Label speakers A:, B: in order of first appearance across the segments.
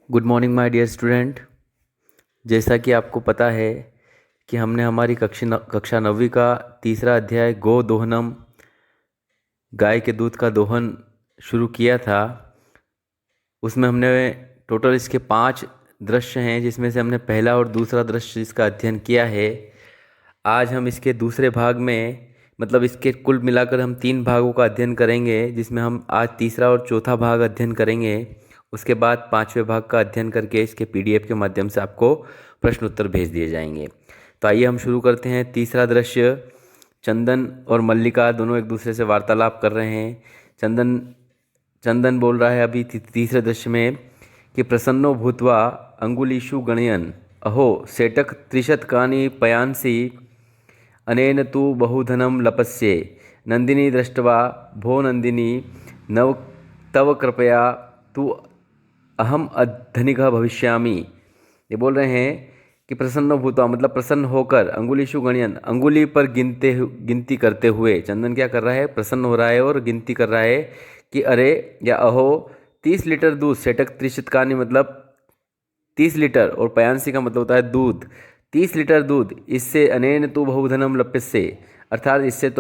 A: Good morning my dear student. जैसा कि आपको पता है कि हमने हमारी कक्षा 9वीं का तीसरा अध्याय गो दोहनम गाय के दूध का दोहन शुरू किया था। उसमें हमने टोटल इसके 5 दृश्य हैं, जिसमें से हमने पहला और दूसरा दृश्य इसका अध्ययन किया है। आज हम इसके दूसरे भाग में मतलब इसके कुल मिलाकर हम 3 भागों का अध्ययन करेंगे, जिसमें हम आज तीसरा और चौथा भाग अध्ययन करेंगे। उसके बाद 5वें भाग का अध्ययन करके इसके पीडीएफ के माध्यम से आपको प्रश्न उत्तर भेज दिए जाएंगे। तो आइए हम शुरू करते हैं। तीसरा दृश्य, चंदन और मल्लिका दोनों एक दूसरे से वार्तालाप कर रहे हैं। चंदन चंदन बोल रहा है अभी तीसरे दृश्य में कि प्रसन्नो भूत्वा अंगुलीषु गणयन् अहो सेटक त्रिशतकानि पयांसि अनेन तु बहुधनं लपस्ये नंदिनी दृष्ट्वा भो नंदिनी नव तव कृपया तु अहम धनिकः भविष्यामि। ये बोल रहे हैं कि प्रसन्न भूतवा मतलब प्रसन्न होकर, अंगुलीषु गणयन् अंगुली पर गिनती करते हुए चंदन क्या कर रहा है, प्रसन्न हो रहा है और गिनती कर रहा है कि अरे या अहो 30 लीटर दूध, सेटक त्रिशतकानि मतलब 30 लीटर और पयांसी का मतलब होता है दूध। 30 लीटर दूध, इससे अनेन तु बहुधनम लप्यसे अर्थात इससे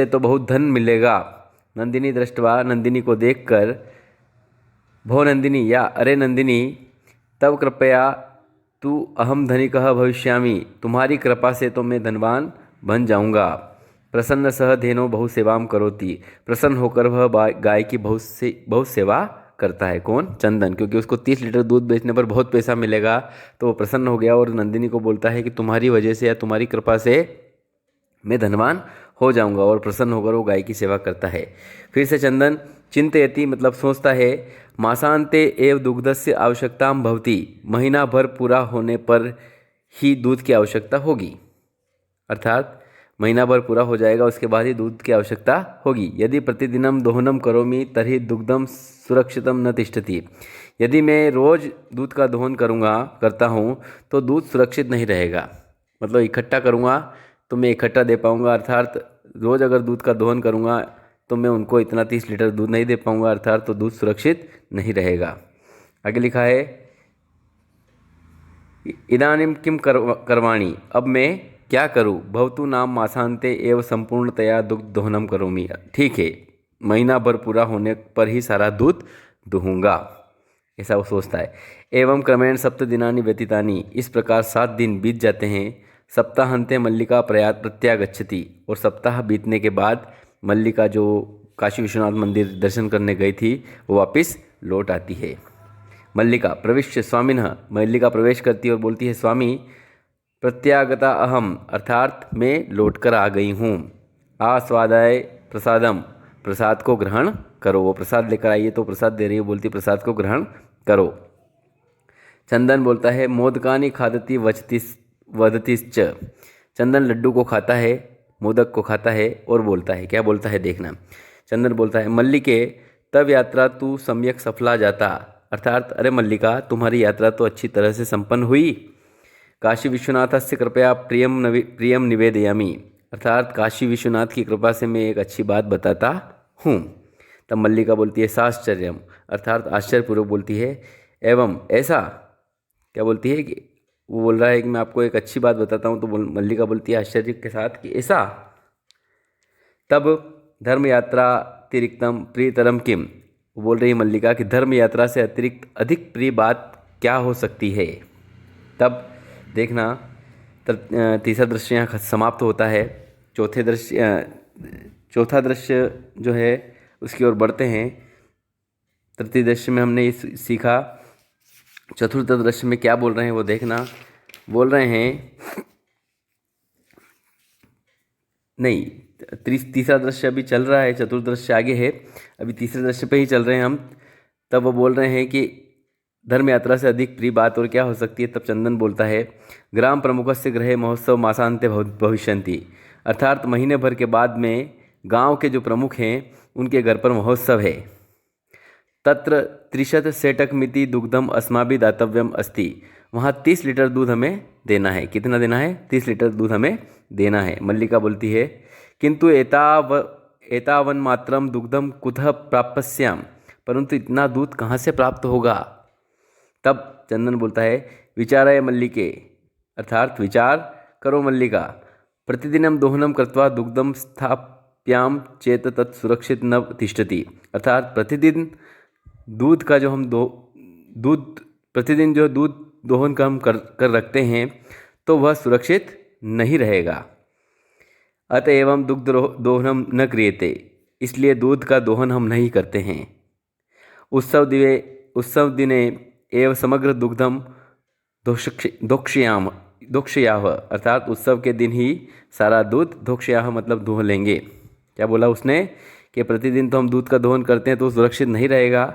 A: तो बहुत धन मिलेगा। नंदिनी दृष्टवा नंदिनी को देखकर, भो नंदिनी या अरे नंदिनी, तब कृपया तू अहम धनिकः भविष्यामि तुम्हारी कृपा से तो मैं धनवान बन जाऊंगा। प्रसन्न सह धेनो बहु सेवाम करोति, प्रसन्न होकर वह गाय की बहुत सेवा करता है। कौन? चंदन। क्योंकि उसको 30 लीटर दूध बेचने पर बहुत पैसा मिलेगा, तो वो प्रसन्न हो गया और नंदिनी को बोलता है कि तुम्हारी वजह से या तुम्हारी कृपा से मैं धनवान हो जाऊंगा, और प्रसन्न होकर वो गाय की सेवा करता है। फिर से चंदन चिंतयति मतलब सोचता है, मासांते एव दुग्धस्य आवश्यकता भवति, महीना भर पूरा होने पर ही दूध की आवश्यकता होगी। अर्थात महीना भर पूरा हो जाएगा, उसके बाद ही दूध की आवश्यकता होगी। यदि प्रतिदिनम दोहनम करोमि तर्हि दुग्धम सुरक्षितम न तिष्ठति, यदि मैं रोज दूध का दोहन करता हूँ तो दूध सुरक्षित नहीं रहेगा। मतलब इकट्ठा करूँगा तो मैं इकट्ठा दे पाऊँगा, अर्थात रोज़ अगर दूध का दोहन करूँगा तो मैं उनको इतना 30 लीटर दूध नहीं दे पाऊँगा, अर्थात तो दूध सुरक्षित नहीं रहेगा। आगे लिखा है, इदानीं किम करवाणी, अब मैं क्या करूँ, भवतु नाम मासांते एवं संपूर्णतया दुग्ध दोहनम करोमि, ठीक है महीना भर पूरा होने पर ही सारा दूध दूहूँगा, ऐसा वो सोचता है। एवं क्रमेण 7 दिनानि व्यतीतानि, इस प्रकार 7 दिन बीत जाते हैं। सप्ताहांते मल्लिका प्रत्यागच्छति, और सप्ताह बीतने के बाद मल्लिका जो काशी विश्वनाथ मंदिर दर्शन करने गई थी वो वापस लौट आती है। मल्लिका प्रविश्य स्वामिनः, मल्लिका प्रवेश करती है और बोलती है, स्वामी प्रत्यागता अहम अर्थात मैं लौट कर आ गई हूँ। आस्वादाय प्रसादम, प्रसाद को ग्रहण करो। वो प्रसाद लेकर आई है तो प्रसाद दे रही है, बोलती प्रसाद को ग्रहण करो। चंदन बोलता है, मोदकानि खादति वदतिश्च, चंदन लड्डू को खाता है, मोदक को खाता है और बोलता है, क्या बोलता है देखना। चंदन बोलता है, मल्लिके तब यात्रा तू सम्यक सफला जाता, अर्थात अरे मल्लिका तुम्हारी यात्रा तो अच्छी तरह से संपन्न हुई। काशी विश्वनाथस्य कृपया प्रियम निवेदयामि, अर्थात काशी विश्वनाथ की कृपा से मैं एक अच्छी बात बताता हूँ। तब मल्लिका बोलती है, साश्चर्यम अर्थात आश्चर्यपूर्वक बोलती है, एवं ऐसा, क्या बोलती है कि वो बोल रहा है कि मैं आपको एक अच्छी बात बताता हूँ, तो मल्लिका बोलती है आश्चर्य के साथ कि ऐसा। तब धर्म यात्रा अतिरिक्तम प्रियतरम किम, वो बोल रही है मल्लिका कि धर्म यात्रा से अतिरिक्त अधिक प्रिय बात क्या हो सकती है। तब देखना तीसरा दृश्य यहाँ समाप्त होता है। चौथा दृश्य जो है उसकी ओर बढ़ते हैं। तृतीय दृश्य में हमने सीखा। चतुर्थ दृश्य में क्या बोल रहे हैं वो देखना। बोल रहे हैं, नहीं तीसरा दृश्य अभी चल रहा है, चतुर्थ दृश्य आगे है, अभी तीसरे दृश्य पे ही चल रहे हैं हम। तब वो बोल रहे हैं कि धर्म यात्रा से अधिक प्रिय बात और क्या हो सकती है। तब चंदन बोलता है, ग्राम प्रमुखस्य गृहे महोत्सव मासांते भविष्यन्ति, अर्थात महीने भर के बाद में गांव के जो प्रमुख हैं उनके घर पर महोत्सव है। तत्र 30 सेटक मिति दुग्धम अस्माभि दातव्यम अस्ति, वहाँ 30 लीटर दूध हमें देना है। कितना देना है? 30 लीटर दूध हमें देना है। मल्लिका बोलती है, किंतु एतावन मात्रम दुग्धम कुतः प्राप्स्याम, परंतु इतना दूध कहाँ से प्राप्त होगा। तब चंदन बोलता है विचाराय मल्लिके, अर्थात विचार करो मल्लिका, प्रतिदिनम दोहनम कृत्वा दुग्धम स्थाप्याम चेत तत् सुरक्षित न तिष्ठति। अर्थात प्रतिदिन दूध का जो हम दूध प्रतिदिन जो दूध दोहन का हम कर रखते हैं तो वह सुरक्षित नहीं रहेगा। अतएव दुग्ध दोहनम न क्रियते, इसलिए दूध का दोहन हम नहीं करते हैं। उत्सव दिने एव समग्र दुग्धम दोक्ष्याम, अर्थात उत्सव के दिन ही सारा दूध दोक्ष्याह मतलब दोह लेंगे। क्या बोला उसने कि प्रतिदिन तो हम दूध का दोहन करते हैं तो सुरक्षित नहीं रहेगा,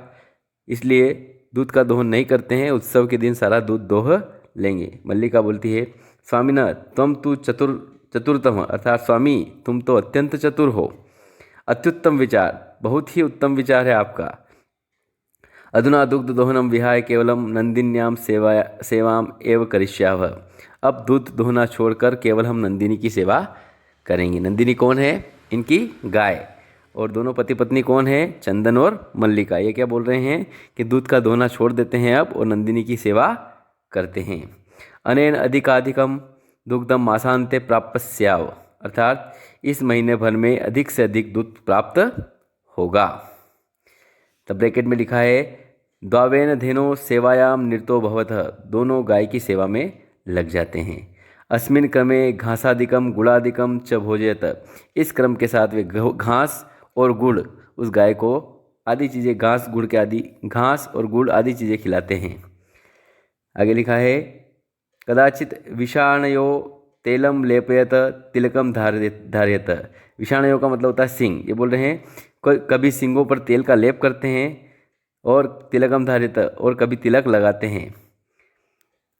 A: इसलिए दूध का दोहन नहीं करते हैं, उत्सव के दिन सारा दूध दोह लेंगे। मल्लिका बोलती है स्वामिना त्वं तु चतुरतम, अर्थात स्वामी तुम तो अत्यंत चतुर हो, अत्युत्तम विचार, बहुत ही उत्तम विचार है आपका। अधुना दुग्ध दोहनम विहाय केवलम नंदिन्याम सेवाम एव करिष्यावः, अब दूध दोहना छोड़कर केवल हम नंदिनी की सेवा करेंगे। नंदिनी कौन है? इनकी गाय। और दोनों पति पत्नी कौन है? चंदन और मल्लिका। ये क्या बोल रहे हैं कि दूध का दोहना छोड़ देते हैं अब और नंदिनी की सेवा करते हैं। अनेन अधिकाधिकम दुग्धम मासांते प्राप्स्याव, अर्थात इस महीने भर में अधिक से अधिक दूध प्राप्त होगा। तब ब्रैकेट में लिखा है द्वावेन धेनो सेवायाम निरतो भवतः, दोनों गाय की सेवा में लग जाते हैं। अस्मिन क्रमे घासादिकम गुड़ादिकम च भोजयत, इस क्रम के साथ वे घास और गुड़ उस गाय को आदि चीज़ें घास और गुड़ आदि चीज़ें खिलाते हैं। आगे लिखा है कदाचित विषाणयो तेलम लेपयत तिलकम धार्यत, विषाणयो का मतलब होता है सिंग। ये बोल रहे हैं कभी सिंगों पर तेल का लेप करते हैं और तिलकम धार्यत, और कभी तिलक लगाते हैं।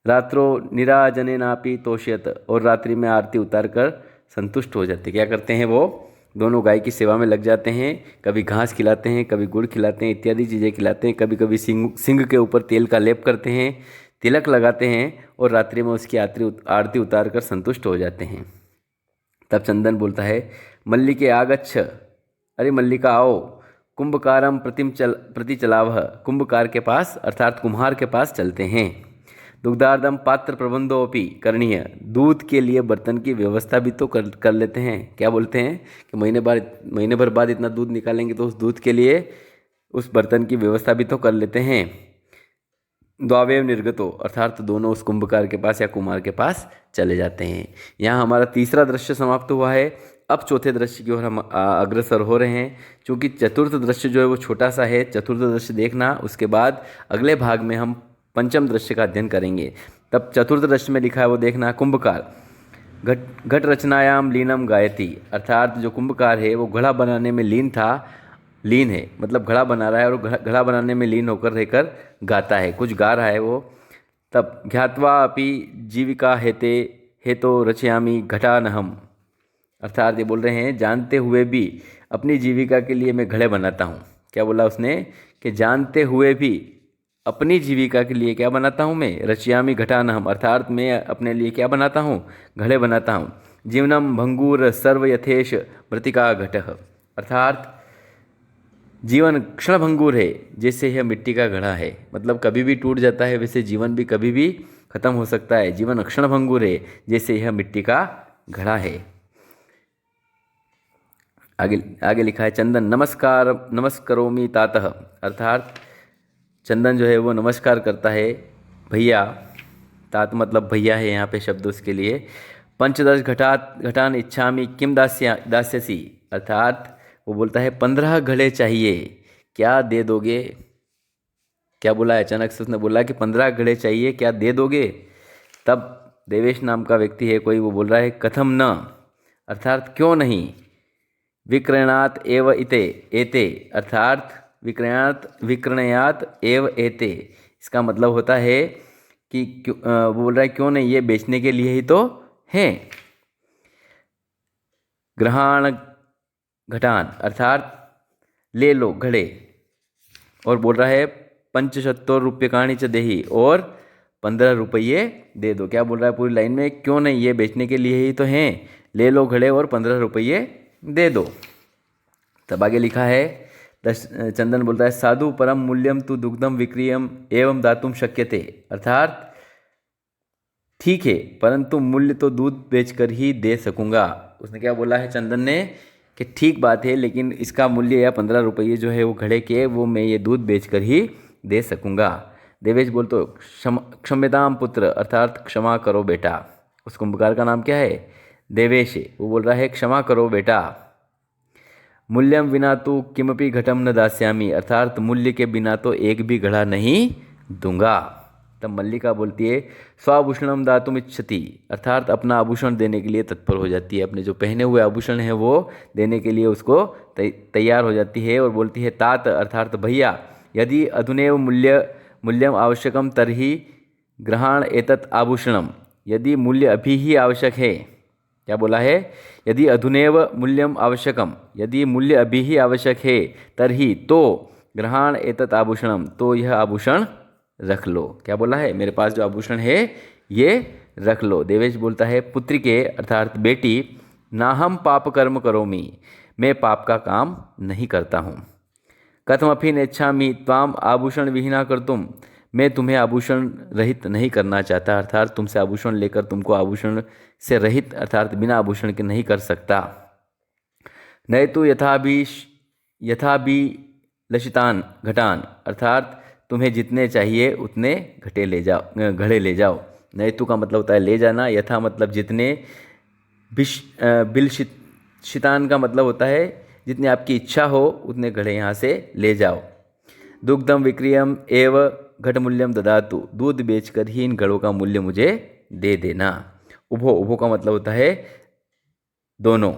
A: रात्रो निराजने नापी तोष्यत, और रात्रि में आरती उतार कर संतुष्ट हो जाते। क्या करते हैं? वो दोनों गाय की सेवा में लग जाते हैं, कभी घास खिलाते हैं, कभी गुड़ खिलाते हैं, इत्यादि चीज़ें खिलाते हैं, कभी कभी सिंग के ऊपर तेल का लेप करते हैं, तिलक लगाते हैं और रात्रि में उसकी आरती उतार कर संतुष्ट हो जाते हैं। तब चंदन बोलता है मल्लिके आगच्छ, अरे मल्लिका आओ, कुंभकारम प्रति चलावह, कुंभकार के पास अर्थात कुम्हार के पास चलते हैं। दुग्धार्धम पात्र प्रबंधोपि करणीय, दूध के लिए बर्तन की व्यवस्था भी तो कर लेते हैं। क्या बोलते हैं कि महीने भर बाद इतना दूध निकालेंगे तो उस दूध के लिए उस बर्तन की व्यवस्था भी तो कर लेते हैं। द्वावेव निर्गतो, अर्थात दोनों उस कुंभकार के पास या कुम्हार के पास चले जाते हैं। यहाँ हमारा तीसरा दृश्य समाप्त हुआ है। अब चौथे दृश्य की ओर हम अग्रसर हो रहे हैं। चूँकि चतुर्थ दृश्य जो है वो छोटा सा है, चतुर्थ दृश्य देखना, उसके बाद अगले भाग में हम पंचम दृश्य का अध्ययन करेंगे। तब चतुर्थ दृश्य में लिखा है वो देखना, कुंभकार घट रचनायाम लीनम गायती, अर्थात जो कुंभकार है वो घड़ा बनाने में लीन है, मतलब घड़ा बना रहा है और घड़ा बनाने में लीन होकर रहकर गाता है, कुछ गा रहा है वो। तब ज्ञात्वा अपि जीविका हेतो रचयामि घटानहम, अर्थात ये बोल रहे हैं जानते हुए भी अपनी जीविका के लिए मैं घड़े बनाता हूँ। क्या बोला उसने कि जानते हुए भी अपनी जीविका के लिए क्या बनाता हूँ मैं? रचयामि घटानहम, अर्थात मैं अपने लिए क्या बनाता हूँ? घड़े बनाता हूँ। जीवनम भंगूर सर्व यथेश मृतिका घटः, अर्थात जीवन क्षण भंगूर है, जैसे यह मिट्टी का घड़ा है, मतलब कभी भी टूट जाता है, वैसे जीवन भी कभी भी खत्म हो सकता है। जीवन क्षण भंगूर है, जैसे यह मिट्टी का घड़ा है। आगे लिखा है चंदन नमस्करोमि तातः, अर्थात चंदन जो है वो नमस्कार करता है भैया, तात मतलब भैया है यहाँ पे शब्द उसके लिए। पंचदश घटान इच्छामि किम दास्यसी, अर्थात वो बोलता है 15 घड़े चाहिए, क्या दे दोगे? क्या बोला है? अचानक से उसने बोला कि 15 घड़े चाहिए, क्या दे दोगे? तब देवेश नाम का व्यक्ति है कोई, वो बोल रहा है कथम न, अर्थात क्यों नहीं। विक्रयणात एव एते, अर्थात विक्रयणात एव एते, इसका मतलब होता है कि वो बोल रहा है क्यों नहीं, ये बेचने के लिए ही तो हैं। ग्रहण घटान, अर्थात ले लो घड़े, और बोल रहा है 75 रूप्यकाणि च देहि, और 15 रुपये दे दो। क्या बोल रहा है पूरी लाइन में? क्यों नहीं, ये बेचने के लिए ही तो हैं, ले लो घड़े और 15 रुपये दे दो। तब आगे लिखा है चंदन बोलता है साधु परम मूल्यम तु दुग्धम विक्रियम एवं दातुम शक्यते, अर्थात ठीक है परंतु मूल्य तो दूध बेचकर ही दे सकूंगा। उसने क्या बोला है चंदन ने कि ठीक बात है लेकिन इसका मूल्य या 15 रुपये जो है वो घड़े के वो मैं ये दूध बेचकर ही दे सकूंगा। देवेश बोल तो क्षम्यताम पुत्र, अर्थात क्षमा करो बेटा। उस कुंभकार का नाम क्या है? देवेश है। वो बोल रहा है क्षमा करो बेटा। मूल्यम विना तो किमपि घटम न दास्यामी, अर्थात मूल्य के बिना तो एक भी घड़ा नहीं दूंगा। तब मल्लिका बोलती है स्वाभूषणम दातुम इच्छति, अर्थात अपना आभूषण देने के लिए तत्पर हो जाती है। अपने जो पहने हुए आभूषण है वो देने के लिए उसको तैयार हो जाती है और बोलती है तात, अर्थात भैया, यदि अधुनैव मूल्यम आवश्यकम तर्हि ग्रहण एतत् आभूषणम, यदि मूल्य अभी ही आवश्यक है। क्या बोला है? यदि अधुनैव मूल्यम आवश्यकम, यदि मूल्य अभी ही आवश्यक है, तर्हि तो ग्रहण एतत् आभूषणम, तो यह आभूषण रख लो। क्या बोला है? मेरे पास जो आभूषण है ये रख लो। देवेश बोलता है पुत्री के अर्थात बेटी, ना हम पाप कर्म करोमि, मैं पाप का काम नहीं करता हूँ। कथमपि नेच्छामि त्वाम आभूषण विहीना कर्तुम, मैं तुम्हें आभूषण रहित नहीं करना चाहता, अर्थात तुमसे आभूषण लेकर तुमको आभूषण से रहित अर्थात बिना आभूषण के नहीं कर सकता। नहीं तो यथा भी लशितान घटान, अर्थात तुम्हें जितने चाहिए उतने घड़े ले जाओ। नैतु का मतलब होता है ले जाना, यथा मतलब जितने, बिलशितान का मतलब होता है जितनी आपकी इच्छा हो उतने घड़े यहाँ से ले जाओ। दुग्धम विक्रियम एव घट मूल्यम ददातु, दूध बेचकर ही इन घड़ों का मूल्य मुझे दे देना। उभो का मतलब होता है दोनों।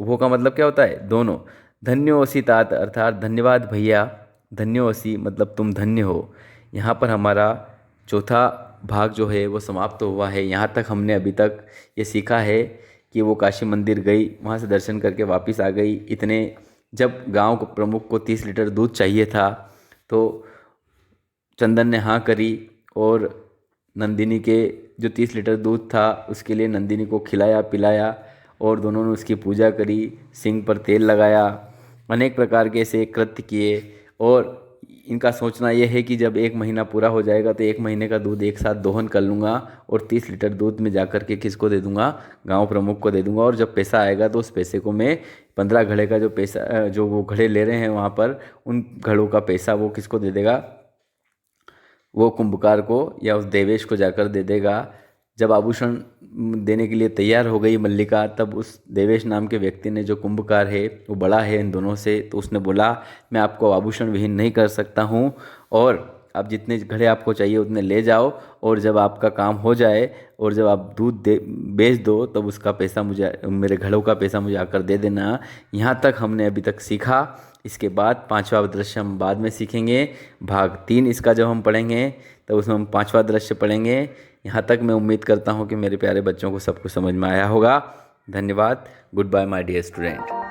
A: उभो का मतलब क्या होता है? दोनों। धन्योसी तात, अर्थात धन्यवाद भैया। धन्योसी मतलब तुम धन्य हो। यहाँ पर हमारा चौथा भाग जो है वो समाप्त हुआ है। यहाँ तक हमने अभी तक ये सीखा है कि वो काशी मंदिर गई, वहाँ से दर्शन करके वापस आ गई। जब गांव को प्रमुख को 30 लीटर दूध चाहिए था तो चंदन ने हाँ करी और नंदिनी के जो 30 लीटर दूध था उसके लिए नंदिनी को खिलाया पिलाया और दोनों ने उसकी पूजा करी, सिंग पर तेल लगाया, अनेक प्रकार के ऐसे कृत्य किए। और इनका सोचना यह है कि जब 1 महीना पूरा हो जाएगा तो 1 महीने का दूध एक साथ दोहन कर लूँगा और 30 लीटर दूध में जा कर के किसको दे दूँगा? गांव प्रमुख को दे दूँगा। और जब पैसा आएगा तो उस पैसे को मैं 15 घड़े का जो पैसा जो वो घड़े ले रहे हैं वहाँ पर, उन घड़ों का पैसा वो किसको दे देगा? वो कुंभकार को या उस देवेश को जाकर दे देगा। जब आभूषण देने के लिए तैयार हो गई मल्लिका, तब उस देवेश नाम के व्यक्ति ने, जो कुंभकार है वो बड़ा है इन दोनों से, तो उसने बोला मैं आपको आभूषण विहीन नहीं कर सकता हूँ और आप जितने घड़े आपको चाहिए उतने ले जाओ और जब आपका काम हो जाए और जब आप दूध बेच दो तब उसका पैसा मुझे, मेरे घड़ों का पैसा मुझे आकर दे देना। यहाँ तक हमने अभी तक सीखा। इसके बाद 5वां दृश्य हम बाद में सीखेंगे। भाग 3 इसका जब हम पढ़ेंगे तब उसमें हम 5वां दृश्य पढ़ेंगे। यहाँ तक मैं उम्मीद करता हूँ कि मेरे प्यारे बच्चों को सब कुछ समझ में आया होगा। धन्यवाद। Good bye my dear student.